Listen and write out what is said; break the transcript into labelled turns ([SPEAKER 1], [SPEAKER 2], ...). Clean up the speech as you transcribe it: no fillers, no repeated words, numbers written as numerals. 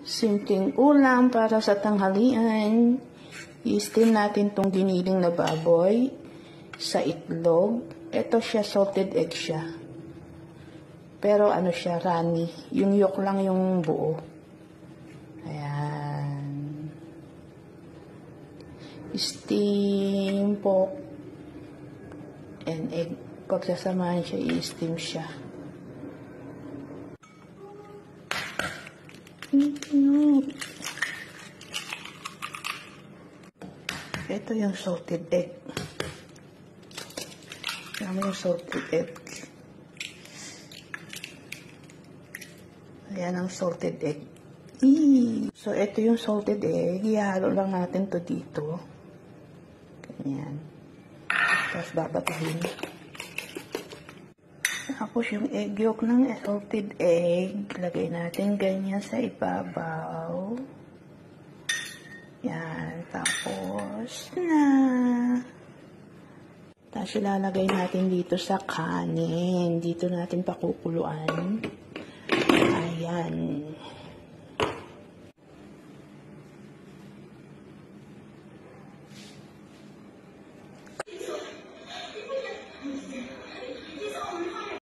[SPEAKER 1] Simpleng ulam para sa tanghalian. I-steam natin tong giniling na baboy sa itlog. Ito siya, salted egg siya. Pero ano siya, runny. Yung yolk lang yung buo. Ayan. Steam pork and egg. Pagsasamahan siya, i-steam siya. Ito yung salted egg. Yung salted egg. Ayan ang salted egg. So, ito yung salted egg. Ihalo lang natin to dito. Ganyan. Tapos babatahin. Tapos yung egg yolk ng salted egg. Lagay natin ganyan sa ibabaw. Yan. Tapos Tapos ilalagay natin dito sa kanin. Dito natin pakukuluan. Ayan.